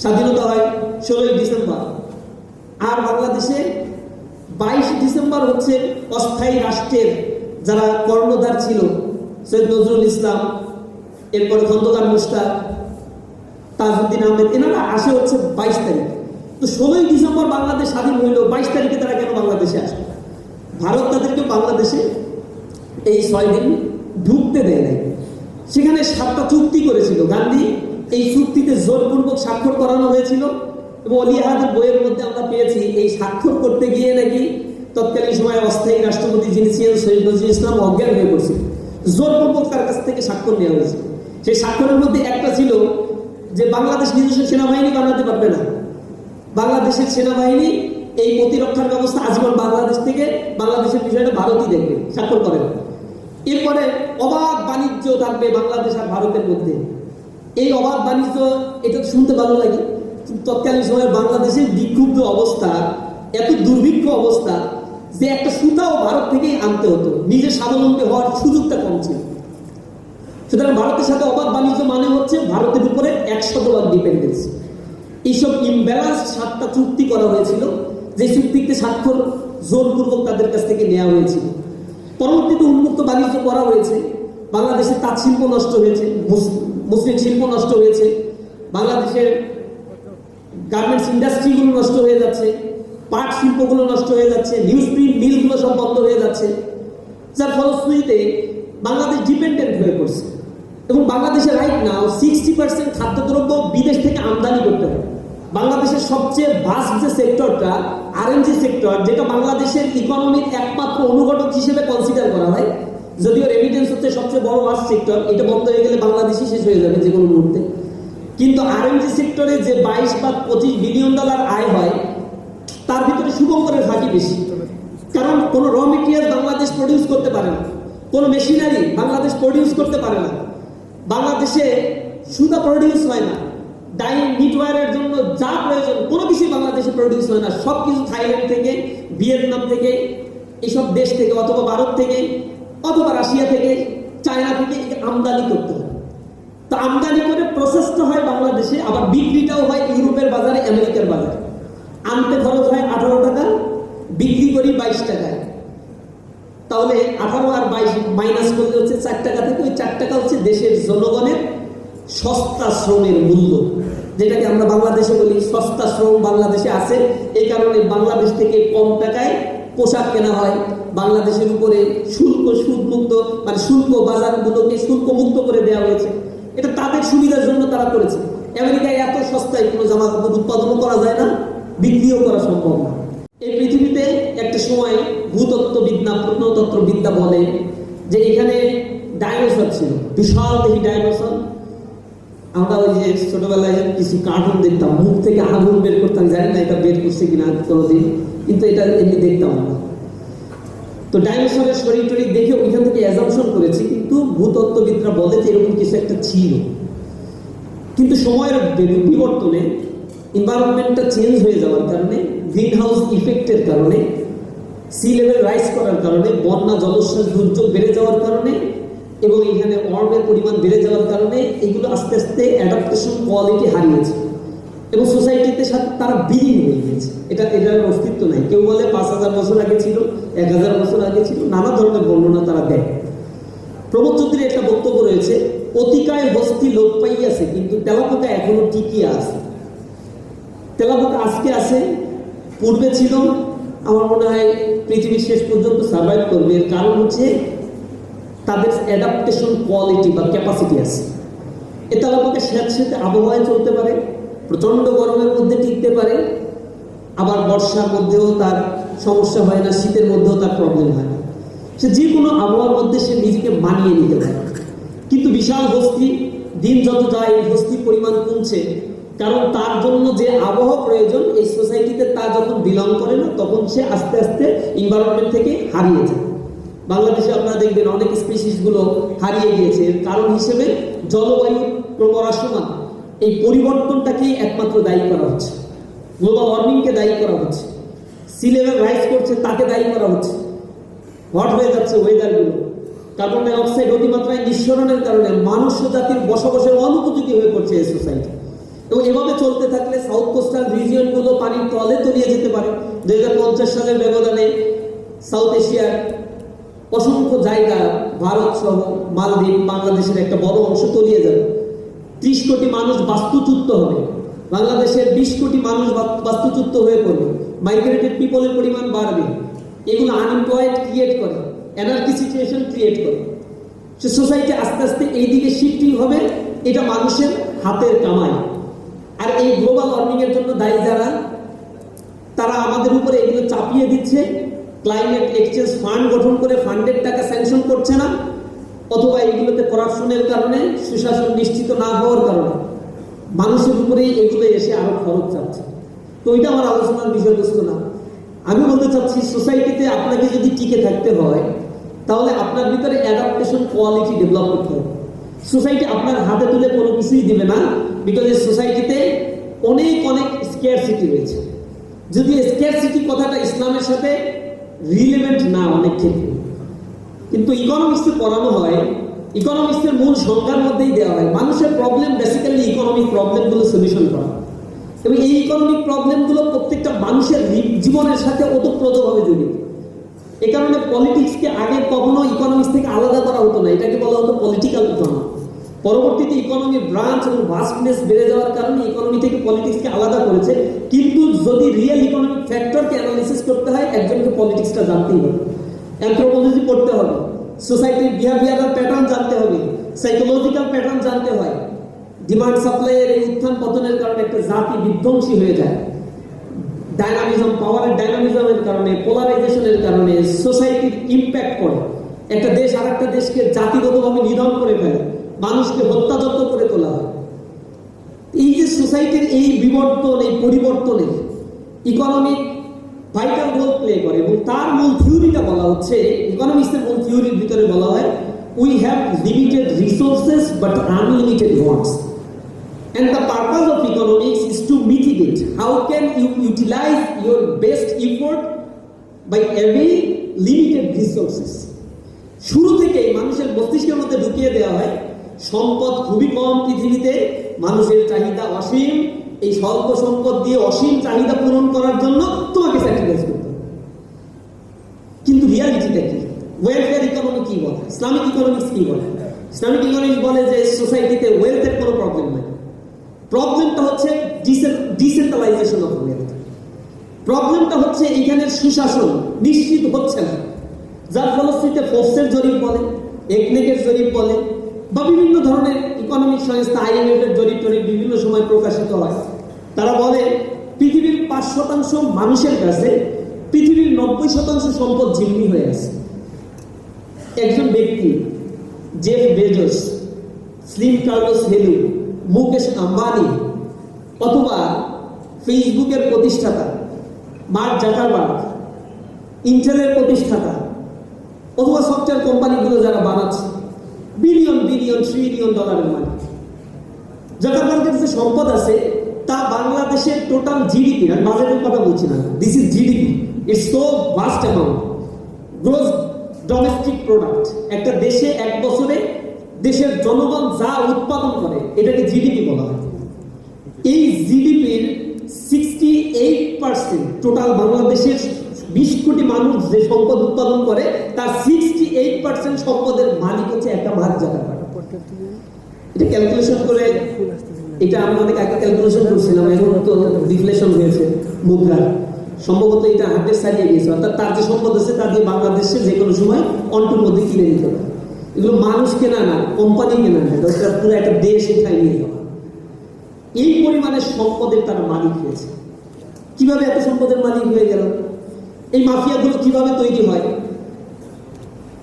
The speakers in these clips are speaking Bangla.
স্বাধীনতা হয় 16ই ডিসেম্বর, আর বাংলাদেশে 22 ডিসেম্বর হচ্ছে অস্থায়ী রাষ্ট্রের যারা কর্ণধার ছিল, সৈয়দ নজরুল ইসলাম, এরপরে খন্দকার মুশতাক, তাজউদ্দিন আহমেদ, এনারা আসে হচ্ছে 22 তারিখ। তো 16ই ডিসেম্বর বাংলাদেশ স্বাধীন হইল, 22 তারিখে তারা কেন বাংলাদেশে আসবে? ভারত তাদেরকে বাংলাদেশে এই 6 দিন ঢুকতে দেয় নাই। সেখানে 7টা চুক্তি করেছিল গান্ধী, এই চুক্তিতে জোরপূর্বক স্বাক্ষর করানো হয়েছিল এবং অলি আহাদের বইয়ের মধ্যে আমরা পেয়েছি এই স্বাক্ষর করতে গিয়ে নাকি তৎকালীন সময় অস্থায়ী রাষ্ট্রপতি যিনি ছিলেন সৈয়দ নজরুল ইসলাম অজ্ঞান হয়ে পড়ছিল। জোরপূর্বক তার কাছ থেকে স্বাক্ষর নেওয়া হয়েছে। সেই স্বাক্ষরের মধ্যে একটা ছিল যে বাংলাদেশ নিজস্ব সেনাবাহিনী বানাতে পারবে না, বাংলাদেশের সেনাবাহিনী এই প্রতিরক্ষার ব্যবস্থা আজীবন বাংলাদেশ থেকে, বাংলাদেশের বিষয়টা ভারতই দেখবে, স্বাক্ষর করেন। এরপরে অবাধ বাণিজ্য থাকবে বাংলাদেশ আর ভারতের মধ্যে। এই অবাধ বাণিজ্য, এটা শুনতে ভালো লাগে, তৎকালীন সময় বাংলাদেশের বিক্ষুব্ধ অবস্থা, এত দুর্ভিক্ষ অবস্থা যে একটা সুতাও ভারত থেকেই আনতে হতো, নিজে স্বাবলম্বী হওয়ার সুযোগটা কম ছিল। সুতরাং ভারতের সাথে অবাধ বাণিজ্য মানে হচ্ছে ভারতের উপরে 100% ডিপেন্ডেন্স। এইসব ইমব্যালেন্স 7টা চুক্তি করা হয়েছিল, যে চুক্তিতে স্বাক্ষর জোরপূর্বক তাদের কাছ থেকে নেওয়া হয়েছিল। পরবর্তীতে উন্মুক্ত বাণিজ্য করা হয়েছে, বাংলাদেশের তাঁত শিল্প নষ্ট হয়েছে, মুসলিম শিল্প নষ্ট হয়েছে, বাংলাদেশের গার্মেন্টস ইন্ডাস্ট্রিগুলো নষ্ট হয়ে যাচ্ছে, পাট শিল্পগুলো নষ্ট হয়ে যাচ্ছে, নিউজ প্রিন্ট মিলগুলো সব বন্ধ হয়ে যাচ্ছে, যার ফলশ্রুতিতে বাংলাদেশ ডিপেন্ডেন্ট হয়ে পড়ছে। এবং বাংলাদেশে রাইট নাও 60% খাদ্যদ্রব্য বিদেশ থেকে আমদানি করতে হয়। বাংলাদেশের সবচেয়ে ভাস্ট যে সেক্টরটা আরএনজি সেক্টর, যেটা বাংলাদেশের ইকোনমির একমাত্র অনুঘটক হিসেবে কনসিডার করা হয়, যদিও রেমিটেন্স হচ্ছে সবচেয়ে বড় ভাস্ট সেক্টর, এটা বন্ধ হয়ে গেলে বাংলাদেশই শেষ হয়ে যাবে যে কোনো মুহূর্তে। কিন্তু আরএনজি সেক্টরে যে 22 বা 25 বিলিয়ন ডলার আয় হয়, তার ভিতরে শুভঙ্করের ফাঁকি বেশি। কারণ কোনো র মেটেরিয়াল বাংলাদেশ প্রডিউস করতে পারে না, কোনো মেশিনারি বাংলাদেশ প্রডিউস করতে পারে না, বাংলাদেশে সুতা প্রডিউস হয় না, ডাই নিটওয়ারের জন্য যা প্রয়োজন কোনো কিছুই বাংলাদেশে প্রডিউস হয় না। সব কিছু থাইল্যান্ড থেকে, ভিয়েতনাম থেকে, এইসব দেশ থেকে, অথবা ভারত থেকে, অথবা রাশিয়া থেকে, চায়না থেকে আমদানি করতে হয়। তো আমদানি করে প্রসেসটা হয় বাংলাদেশে, আবার বিক্রিটাও হয় ইউরোপের বাজারে, আমেরিকার বাজারে। আনতে খরচ হয় 18 টাকা, বিক্রি করি 22 টাকায়। তাহলে 18 আর 22 মাইনাস করলে হচ্ছে 4 টাকা থেকে, ওই 4 টাকা হচ্ছে দেশের জনগণের সস্তা শ্রমের মূল্য, যেটাকে আমরা বাংলাদেশে বলি সস্তা শ্রম বাংলাদেশে আছে। এই কারণে বাংলাদেশ থেকে কম টাকায় পোশাক কেনা হয়, বাংলাদেশের উপরে শুল্ক সুদমুক্ত, মানে শুল্ক বাজারগুলোকে শুল্ক মুক্ত করে দেওয়া হয়েছে। এটা তাদের সুবিধার জন্য তারা করেছে। আমেরিকায় এত সস্তায় কোনো জামা কাপড় উৎপাদনও করা যায় না, বিক্রিও করা সম্ভব না। এই পৃথিবীতে একটা সময় ভূতত্ত্ববিদ্যা, প্রত্নতত্ত্ববিদ্যা বলে যে এখানে ডাইনোসর ছিল, বিশাল দেহি ডাইনোসর। আমরা ওই যে ছোটবেলায় কিছু কার্টুন দেখতাম, মুখ থেকে আগুন বের করতাম, জানি না এটা বের করছে কিনা কোনোদিন, কিন্তু এটা এমনি দেখতাম আমরা। তো ডাইনোসরের শরীর টরীর দেখে ওইখান থেকে অ্যাজাম্পশন করেছি, কিন্তু ভূতত্ত্ববিদরা বলে যে এরকম কিছু একটা ছিল। কিন্তু সময়ের বিবর্তনে, এনভায়রনমেন্টটা চেঞ্জ হয়ে যাওয়ার কারণে, গ্রিন হাউস ইফেক্টের কারণে, সি লেভেল রাইজ করার কারণে, বন্যা জলোচ্ছ্বাস দুর্যোগ বেড়ে যাওয়ার কারণে এবং এখানে ওয়ার্মের পরিমাণ বেড়ে যাওয়ার কারণে এগুলো আস্তে আস্তে অ্যাডাপ্টেশন কোয়ালিটি হারিয়েছে এবং সোসাইটিতে সাথে তারা বিলীন হয়ে গিয়েছে। এটার অস্তিত্ব নাই। কেউ বলে 5000 বছর আগে ছিল, 1000 বছর আগে ছিল, নানা ধরনের বর্ণনা তারা দেয়। প্রমোদ চৌধুরীর একটা বক্তব্য রয়েছে, অতিকায় হস্তি লোপ পাইয়াছে কিন্তু তেলাপোকা এখনো টিকিয়ে আছে। তেলাপোকা আজকে আছে, পূর্বে ছিল, আমার মনে হয় পৃথিবীর শেষ পর্যন্ত সার্ভাইভ করবে। এর কারণ হচ্ছে তাদের অ্যাডাপ্টেশন কোয়ালিটি বা ক্যাপাসিটি আছে। এ তেলাপোকা স্যাঁতস্যাঁতে আবহাওয়ায় চলতে পারে, প্রচন্ড গরমের মধ্যে টিকতে পারে, আবার বর্ষার মধ্যেও তার সমস্যা হয় না, শীতের মধ্যেও তার প্রবলেম হয় না। সে যে কোনো আবহাওয়ার মধ্যে সে নিজেকে মানিয়ে নিতে পারে। কিন্তু বিশাল হস্তি, দিন যত যায় এই হস্তির পরিমাণ কমছে, কারণ তার জন্য যে আবহাওয়া প্রয়োজন এই সোসাইটিতে তা যখন বিলং করে না, তখন সে আস্তে আস্তে এনভায়রনমেন্ট থেকে হারিয়ে যায়। বাংলাদেশে আপনারা দেখবেন অনেক স্পিসিসগুলো হারিয়ে গিয়েছে। এর কারণ হিসেবে জলবায়ু ক্রমহ্রাসমান এই পরিবর্তনটাকে একমাত্র দায়ী করা হচ্ছে, গ্লোবাল ওয়ার্মিংকে দায়ী করা হচ্ছে, সি লেভেল রাইজ করছে তাকে দায়ী করা হচ্ছে। হট হয়ে যাচ্ছে ওয়েদারগুলো, কার্বন ডাই অক্সাইড অতিমাত্রায় নিঃসরণের কারণে মানুষ জাতির বসবাসের অনুপযোগী হয়ে পড়ছে এই সোসাইটি। এবং এভাবে চলতে থাকলে তলে তলিয়ে যেতে পারে। 2050 সালের ব্যবধানে সাউথ এশিয়ার অসংখ্য জায়গা, ভারত সহ মালদ্বীপ, বাংলাদেশের একটা বড় অংশ তলিয়ে যাবে। 30 কোটি মানুষ বাস্তুচ্যুত হবে, বাংলাদেশের 20 কোটি মানুষ বাস্তুচ্যুত হয়ে পড়বে, মাইগ্রেটেড পিপলের পরিমাণ বাড়বে। এগুলো আনএমপ্লয়েড ক্রিয়েট করে, এনার্কি সিচুয়েশন ক্রিয়েট করে। সে সোসাইটি আস্তে আস্তে এই দিকে শিফটিং হবে, এটা মানুষের হাতের কামাই। আর এই গ্লোবাল ওয়ার্মিং এর জন্য দায়ী যারা, তারা আমাদের উপরে এগুলো চাপিয়ে দিচ্ছে। ক্লাইমেট এক্সচেঞ্জ ফান্ড গঠন করে ফান্ডের টাকা স্যাংশন করছে না, অথবা এগুলোতে করাপশনের কারণে, সুশাসন নিশ্চিত না হওয়ার কারণে মানুষের উপরেই এগুলো এসে আরো খরচ চাচ্ছে। তো এটা আমার আলোচনার বিষয়বস্তু না। আমি বলতে চাচ্ছি, সোসাইটিতে আপনাকে যদি টিকে থাকতে হয়, তাহলে আপনার ভিতরে অ্যাডাপ্টেশন কোয়ালিটি ডেভেলপ করতে হবে। সোসাইটি আপনার হাতে তুলে কোনো কিছুই দিবে না, বিকজ এই সোসাইটিতে অনেক অনেক স্কেয়ারসিটি রয়েছে। যদি স্কেয়ারসিটি কথাটা ইসলামের সাথে রিলেভেন্ট না অনেক ক্ষেত্রে, কিন্তু ইকোনমিক্সে পড়ানো হয়, ইকোনমিক্সের মূল সংজ্ঞার মধ্যেই দেওয়া হয় মানুষের প্রবলেম বেসিক্যালি ইকোনমিক প্রবলেমগুলো সলিউশন করা, এবং এই ইকোনমিক প্রবলেমগুলো প্রত্যেকটা মানুষের জীবনের সাথে ওতপ্রোতভাবে জড়িত। এ কারণে পলিটিক্সকে আগে কখনো ইকোনমিক্স থেকে আলাদা করা হতো না, এটাকে বলা হতো পলিটিক্যাল ইকোনমি। পরবর্তীতে ইকোনমির ব্রাঞ্চ এবং ভাস্টনেস বেড়ে যাওয়ার কারণে ইকোনমি থেকে পলিটিক্সকে আলাদা করেছে। কিন্তু যদি রিয়েল ইকোনমিক ফ্যাক্টরকে অ্যানালিসিস করতে হয়, একজনকে পলিটিক্সটা জানতেই হবে, অ্যানথ্রোপোলজি পড়তে হবে, সোসাইটির বিহেভিয়ারাল প্যাটার্ন জানতে হবে, সাইকোলজিক্যাল প্যাটার্ন জানতে হয়। ডিমান্ড সাপ্লাইয়ের এই উত্থান পতনের কারণে একটা জাতি বিধ্বংসী হয়ে যায়। ডাইনামিজম, পাওয়ারের ডাইনামিজমের কারণে, পোলারাইজেশনের কারণে সোসাইটির ইম্প্যাক্ট পড়ে। একটা দেশ আর একটা দেশকে জাতিগতভাবে নিধন করে ফেলে, মানুষকে হত্যাযজ্ঞ করে তোলা হয়। এই যে সোসাইটির এই বিবর্তন, এই পরিবর্তনে ইকোনমিক ভাইটাল রোল প্লে করে, এবং তার মূল থিওরিটা বলা হচ্ছে, ইকোনমিক্সের মূল থিওরির ভিতরে বলা হয়, we have limited resources but unlimited wants, and the purpose of economics is to mitigate. How can you utilize your best effort by having limited resources? শুরু থেকেই মানুষের মস্তিষ্কের মধ্যে ঢুকিয়ে দেওয়া হয় সম্পদ খুবই কম পৃথিবীতে, মানুষের চাহিদা অসীম, এই স্বল্প সম্পদ দিয়ে অসীম চাহিদা পূরণ করার জন্য তোমাকে স্যাক্রিফাইস করতে হবে। কিন্তু রিয়ালিটিটা কি? ওয়েলফেয়ার ইকোনমি কি বলে, ইসলামিক ইকোনমিক্স কি বলে? ইসলামিক ইকোনমিক্স বলে যে সোসাইটিতে ওয়েলথের কোনো প্রবলেম নাই, প্রবলেমটা হচ্ছে ডিসেন্ট্রালাইজেশন অফ ওয়েলথ। প্রবলেমটা হচ্ছে এখানের সুশাসন নিশ্চিত হচ্ছে না, যার ফলশ্রুতিতে ফোর্সের জরিপ বলে, একনেকের জরিপ বলে, বা বিভিন্ন ধরনের ইকোনমিক সংস্থা, IMF এর জরিপ টরিপ বিভিন্ন সময় প্রকাশিত হয়। তারা বলে পৃথিবীর 5% মানুষের কাছে পৃথিবীর 90% সম্পদ জিম্মি হয়ে আছে। একজন ব্যক্তি, Jeff Bezos, slim Carlos hello, Mukesh Ambani, অথবা ফেসবুকের প্রতিষ্ঠাতা মার্ক জাকারবার্গ, ইন্টেলের প্রতিষ্ঠাতা, অথবা সফটওয়্যার কোম্পানিগুলো যারা বানাচ্ছে, বিলিয়ন বিলিয়ন ট্রিলিয়ন ডলারের মালিক। জাকারবার্গের যে সম্পদ আছে তা বাংলাদেশের টোটাল জিডিপি, আমি বাজেটের কথা বলছি না, this is GDP, it's so vast amount, gross domestic product. একটা দেশে এক বছরে দেশের জনগণ যা উৎপাদন করে এটাকে জিডিপি বলা হয়। এই জিডিপির 68% টোটাল বাংলাদেশের 20 কোটি মানুষ যে সম্পদ উৎপাদন করে তার 68% সম্পদের মালিক হচ্ছে একটা মার্ক জাকারবার্গ। এটা ক্যালকুলেশন করে, এটা আমি অনেক আগে ক্যালকুলেশন করছিলাম, এখন তো ডিফ্লেশন হয়েছে মুদ্রা, সম্ভবত এটা 100 ছাড়িয়ে গেছে। অর্থাৎ তার যে সম্পদ আছে তা দিয়ে বাংলাদেশে যে কোনো সময় অন্টুর মধ্যে কিনে নিতে পারে। এগুলো মানুষ কেনা না, কোম্পানি কেনা না, পুরো একটা দেশ এখানে নিয়ে যাওয়া। এই পরিমাণের সম্পদের তারা মালিক হয়েছে। কিভাবে এত সম্পদের মালিক হয়ে গেল? এই মাফিয়াগুলো কিভাবে তৈরি হয়?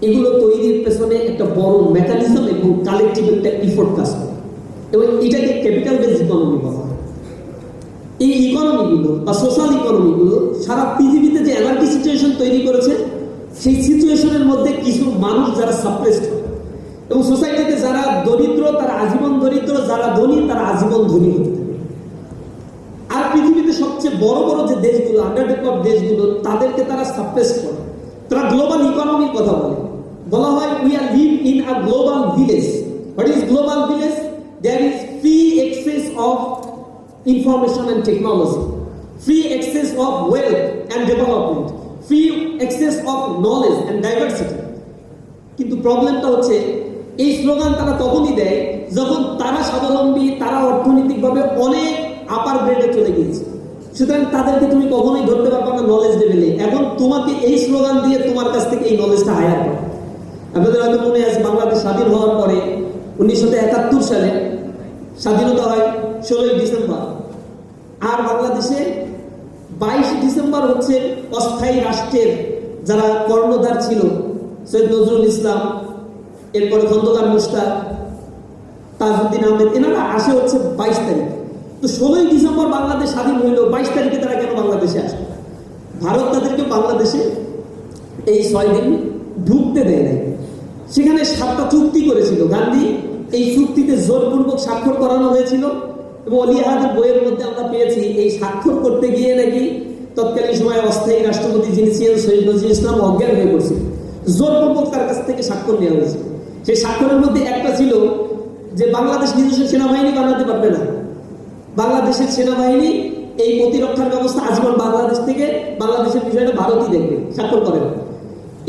এগুলো তৈরির পেছনে একটা বড় মেকানিজম এবং কালেকটিভ একটা ইফোর্ট কাজ করে, এবং এটাকে ক্যাপিটাল বেস ইকোনমি বলা হয়। এই ইকোনমিগুলো বা সোশ্যাল ইকোনমিগুলো সারা পৃথিবীতে যে অ্যানার্কি সিচুয়েশন তৈরি করেছে, সেই সিচুয়েশনের মধ্যে কিছু মানুষ যারা সাপ্রেসড, এবং সোসাইটিতে যারা দরিদ্র তারা আজীবন দরিদ্র, যারা ধনী তারা আজীবন ধনী হতে থাকে। আর পৃথিবীতে সবচেয়ে বড় বড় যে দেশগুলো, আন্ডারডেভেলপ দেশগুলো, তাদেরকে তারা সাপ্রেস করে। তারা গ্লোবাল ইকোনমির কথা বলা হয় we are live in a global village. What is global village? There is free access of information and technology, free access of wealth and development, free access of knowledge and diversity. কিন্তু প্রবলেমটা হচ্ছে এই স্লোগান তারা তখনই দেয় যখন তারা স্বাবলম্বী, তারা অর্থনৈতিকভাবে অনেক আপার গ্রেডে চলে গিয়েছে। সুতরাং তাদেরকে তুমি কখনোই ধরতে পারবে না নলেজ লেভেলে। এখন তোমাকে এই স্লোগান দিয়ে তোমার কাছ থেকে এই নলেজটা হায়ার করে। আপনাদের হয়তো মনে আছে বাংলাদেশ স্বাধীন হওয়ার পরে 1971 সালে স্বাধীনতা হয় 16 ডিসেম্বর। আর বাংলাদেশে 22 ডিসেম্বর হচ্ছে অস্থায়ী রাষ্ট্রের যারা কর্ণধার ছিল, সৈয়দ নজরুল ইসলাম, এরপরে খন্দকার মুশতাক, তাজউদ্দিন আহমেদ, এনারা আসে হচ্ছে 22 তারিখ। তো 16 ডিসেম্বর বাংলাদেশ স্বাধীন হইল, 22 তারিখে তারা কেন বাংলাদেশে আসে? ভারত তাদেরকে বাংলাদেশে এই 6 দিন ঢুকতে দেয় নাই। সেখানে 7টা চুক্তি করেছিল গান্ধী। এই চুক্তিতে জোরপূর্বক স্বাক্ষর করানো হয়েছিল এবং অলি আহাদের বইয়ের মধ্যে আমরা পেয়েছি এই স্বাক্ষর করতে গিয়ে নাকি তৎকালীন সময় অস্থায়ী রাষ্ট্রপতি যিনি ছিলেন সৈয়দ নজরুল ইসলাম অজ্ঞান হয়ে পড়ছিল। জোরপূর্বক তার কাছ থেকে স্বাক্ষর নেওয়া হয়েছে। সেই স্বাক্ষরের মধ্যে একটা ছিল যে বাংলাদেশ নিজস্ব সেনাবাহিনী বানাতে পারবে না, বাংলাদেশের সেনাবাহিনী এই প্রতিরক্ষার ব্যবস্থা আজীবন বাংলাদেশ থেকে, বাংলাদেশের বিষয়টা ভারতই দেখবে, স্বাক্ষর করেন।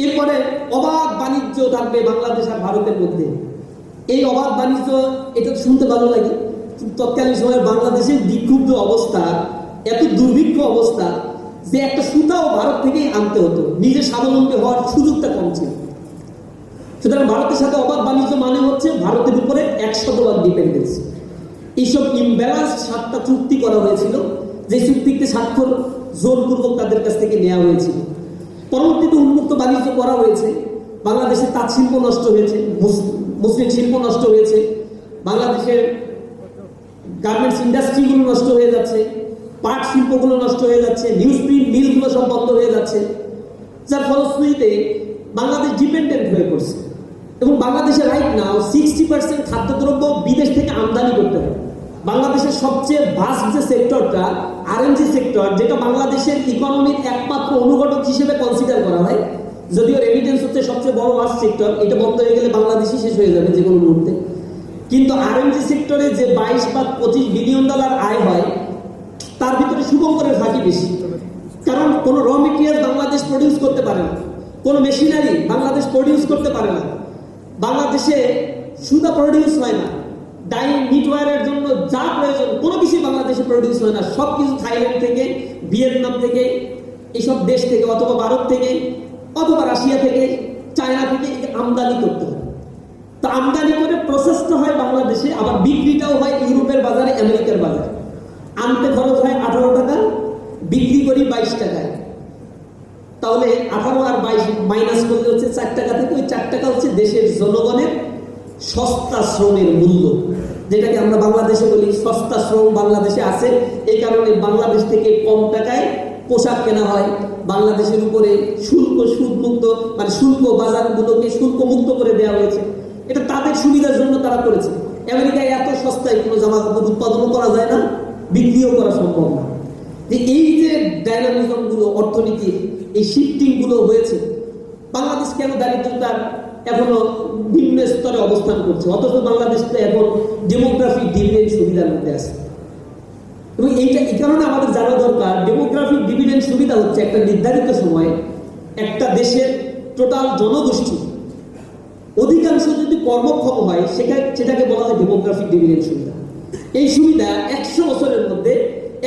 এরপরে অবাধ বাণিজ্য থাকবে বাংলাদেশ আর ভারতের মধ্যে। এই অবাধ বাণিজ্য, এটা শুনতে ভালো লাগে, কিন্তু তৎকালীন সময়ে বাংলাদেশের বিক্ষুব্ধ অবস্থা, এত দুর্ভিক্ষ অবস্থা যে একটা সুতাও ভারত থেকেই আনতে হতো, নিজে স্বাবলম্বী হওয়ার সুযোগটা কম ছিল। সুতরাং ভারতের সাথে অবাধ বাণিজ্য মানে হচ্ছে ভারতের উপরে 100% ডিপেন্ডেন্সি। এইসব ইমব্যালেন্স 7টা চুক্তি করা হয়েছিল, যে চুক্তিতে স্বাক্ষর জোরপূর্বক তাদের কাছ থেকে নেওয়া হয়েছিল। পরবর্তীতে উন্মুক্ত বাণিজ্য করা হয়েছে, বাংলাদেশের তাঁত শিল্প নষ্ট হয়েছে, মুসলিম শিল্প নষ্ট হয়েছে, বাংলাদেশের গার্মেন্টস ইন্ডাস্ট্রিগুলো নষ্ট হয়ে যাচ্ছে, পাট শিল্পগুলো নষ্ট হয়ে যাচ্ছে, নিউজ প্রিন্ট মিলগুলো সব বন্ধ হয়ে যাচ্ছে, যার ফলশ্রুতিতে বাংলাদেশ ডিপেন্ডেন্ট হয়ে পড়ছে। এবং বাংলাদেশের রাইট নাও 60% খাদ্যদ্রব্য বিদেশ থেকে আমদানি করতে হয়। বাংলাদেশের সবচেয়ে ভাস্ট যে সেক্টরটা আরএনজি সেক্টর, যেটা বাংলাদেশের ইকোনমির একমাত্র অনুঘটক হিসেবে কনসিডার করা হয়, যদিও রেমিটেন্স হচ্ছে সবচেয়ে বড় ভাস্ট সেক্টর, এটা বন্ধ হয়ে গেলে বাংলাদেশই শেষ হয়ে যাবে যে কোনো মুহূর্তে। কিন্তু আরএনজি সেক্টরে যে 22 বা 25 বিলিয়ন ডলার আয় হয়, তার ভিতরে শুভঙ্করের ফাঁকি বেশি। কারণ কোনো র মেটেরিয়াল বাংলাদেশ প্রডিউস করতে পারে না, কোনো মেশিনারি বাংলাদেশ প্রডিউস করতে পারে না, বাংলাদেশে সুতা প্রডিউস হয় না, ডাইং মিটওয়ারের জন্য যা প্রয়োজন কোনো কিছুই বাংলাদেশে প্রডিউস হয় না। সব কিছু থাইল্যান্ড থেকে, ভিয়েতনাম থেকে, এইসব দেশ থেকে, অথবা ভারত থেকে, অথবা রাশিয়া থেকে, চায়না থেকে আমদানি করতে হয়। তো আমদানি করে প্রসেসটা হয় বাংলাদেশে, আবার বিক্রিটাও হয় ইউরোপের বাজারে, আমেরিকার বাজারে। আনতে খরচ হয় 18 টাকা, বিক্রি করি 22 টাকায়। তাহলে 18 আর 22 মাইনাস করলে হচ্ছে 4 টাকা থেকে, ওই 4 টাকা হচ্ছে দেশের জনগণের সস্তা শ্রমের মূল্য, যেটাকে আমরা বাংলাদেশে বলি সস্তা শ্রম বাংলাদেশে আছে। এই কারণে বাংলাদেশ থেকে কম টাকায় পোশাক কেনা হয়, বাংলাদেশের উপরে শুল্ক সুদমুক্ত, মানে শুল্ক বাজারগুলোকে শুল্ক মুক্ত করে দেওয়া হয়েছে। এটা তাদের সুবিধার জন্য তারা করেছে। আমেরিকায় এত সস্তায় কোনো জামা কাপড় উৎপাদনও করা যায় না, বিক্রিও করা সম্ভব না। এই যে ডাইনামিজম গুলো, অর্থনীতির এই শিফটিং গুলো হয়েছে, বাংলাদেশ কেন দারিদ্রতার এখনো নিম্ন স্তরে অবস্থান করছে, অথচ বাংলাদেশটা এখন ডেমোগ্রাফিক ডিভিডেন্ড সুবিধার মধ্যে আছে। এবং এইটা এই কারণে আমাদের জানা দরকার, ডেমোগ্রাফিক ডিভিডেন্ড সুবিধা হচ্ছে একটা নির্ধারিত সময়ে একটা দেশের টোটাল জনগোষ্ঠী অধিকাংশ যদি কর্মক্ষম হয়, সেটাকে বলা হয় ডেমোগ্রাফিক ডিভিডেন্ড সুবিধা। এই সুবিধা 100 বছরের মধ্যে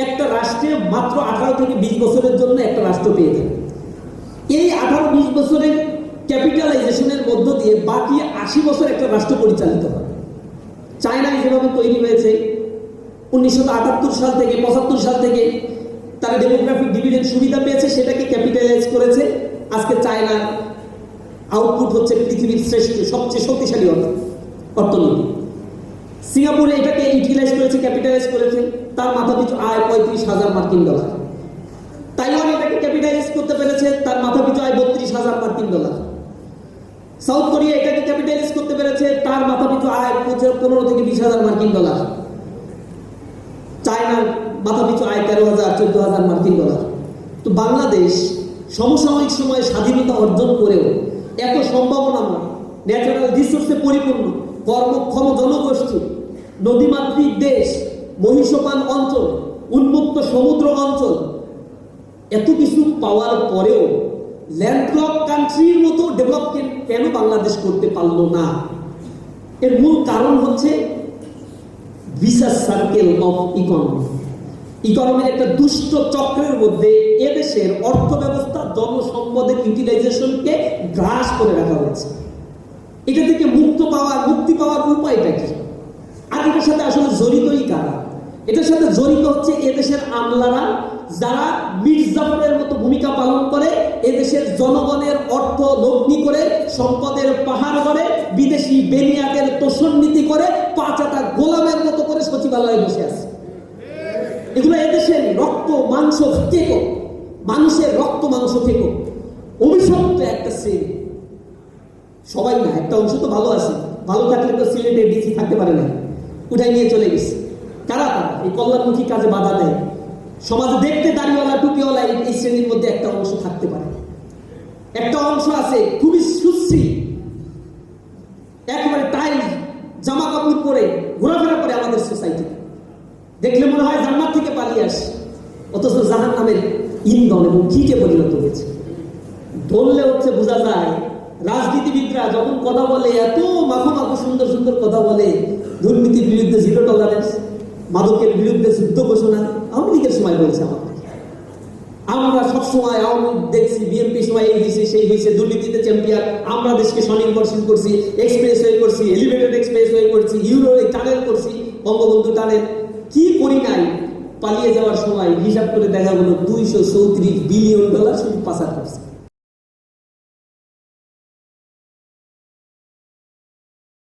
একটা রাষ্ট্রে মাত্র 18 থেকে 20 বছরের জন্য একটা রাষ্ট্র পেয়ে থাকে। এই 18-20 বছরের ক্যাপিটালাইজেশনের মধ্য দিয়ে বাকি 80 বছর একটা রাষ্ট্র পরিচালিত হয়। চায়নায় যেভাবে তৈরি হয়েছে 1978 সাল থেকে 75 সাল থেকে তারা ডেমোগ্রাফিক ডিভিডেন্ড সুবিধা পেয়েছে, সেটাকে ক্যাপিটালাইজ করেছে। আজকে চায়নার আউটপুট হচ্ছে পৃথিবীর শ্রেষ্ঠ সবচেয়ে শক্তিশালী অর্থনীতি। সিঙ্গাপুরে এটাকে ইউটিলাইজ করেছে, ক্যাপিটালাইজ করেছে, তার মাথাপিছু আয় 35,000 মার্কিন ডলার। তাইওয়ান এটাকে ক্যাপিটালাইজ করতে পেরেছে, তার মাথাপিছু আয় 32,000 মার্কিন ডলার। সাউথ কোরিয়া এটাকে ক্যাপিটালাইজ করতে পেরেছে, তার মাথাপিছু আয় 15 থেকে 20,000 মার্কিন ডলার। চায়নার মাথাপিছু আয় 13,000, 14,000 মার্কিন ডলার। তো বাংলাদেশ সমসাময়িক সময়ে স্বাধীনতা অর্জন করেও এত সম্ভাবনাময়, ন্যাচারাল রিসোর্সে পরিপূর্ণ, কর্মক্ষম জনগোষ্ঠী, নদীমাতৃক দেশ, মহিষপান অঞ্চল, উন্মুক্ত সমুদ্র অঞ্চল, এত কিছু পাওয়ার পরেও ল্যান্ডলক কান্ট্রির মতো ডেভেলপমেন্ট কেন বাংলাদেশ করতে পারলো না? এর মূল কারণ হচ্ছে ভিসাস সার্কেল অফ ইকোনমির একটা দুষ্ট চক্রের মধ্যে এদেশের অর্থ ব্যবস্থা জনসম্পদের ইউটিলাইজেশনকে গ্রাস করে রাখা হয়েছে। এটা থেকে মুক্তি পাওয়ার উপায়টা কি? আর এটার সাথে আসলে জড়িতই কারা? এটার সাথে জড়িত হচ্ছে এদেশের আমলারা, যারা মির্জাফরের মতো ভূমিকা পালন করে, এদেশের জনগণের অর্থ লগ্নি করে, সম্পদের পাহাড় করে, বিদেশি বেনিয়াদের তোষণ নীতি করে, পাঁচাটা গোলামের মতো করে সচিবালয়ে বসে আছে। এগুলো এদেশের রক্ত মাংস থেকো, মানুষের রক্ত মাংস থেকো অভিশপ্ত একটা শ্রেণী। সবাই না, একটা অংশ তো ভালো আছে, ভালো থাকলে তো সিলেটে ডিসি থাকতে পারে না, উঠাই নিয়ে চলে গেছে। কারা তারা? এই কল্যাণমুখী কাজে বাধা দেয়। সমাজে দেখতে দাড়িওয়ালা টুপিওয়ালা এই শ্রেণীর মধ্যে একটা অংশ থাকতে পারে। একটা অংশ আছে খুবই সুশ্রী, একেবারে টাইল জামা কাপড় পরে ঘোরাফেরা করে আমাদের সোসাইটি, দেখলে মনে হয় জান্নাত থেকে পালিয়ে আসে, অথচ জাহান্নামের ইন্ধন এবং কিটে পরিণত হয়েছে। ধরলে হচ্ছে বোঝা যায় রাজনীতিবিদরা যখন কথা বলে এত মাখো সুন্দর সুন্দর কথা বলে, দুর্নীতির বিরুদ্ধে 0 টলারেন্স, মাদকের বিরুদ্ধে যুদ্ধ ঘোষণা। আওয়ামী লীগের সময় বলছে আমাকে, আমরা সবসময় আওয়ামী লীগ দেখছি, বিএনপি সময় এই হয়েছে সেই হয়েছে, দুর্নীতিতে চ্যাম্পিয়ন, আমরা দেশকে স্বনির্ভরশীল করছি, এক্সপ্রেস ওয়ে করছি, এলিভেটেড এক্সপ্রেস ওয়ে করছি, ইউরো টানেল করছি, বঙ্গবন্ধু টানেল। কি করি নাই? পালিয়ে যাওয়ার সময় হিসাব করে দেখা গেল $234 বিলিয়ন শুধু পাচার করছে।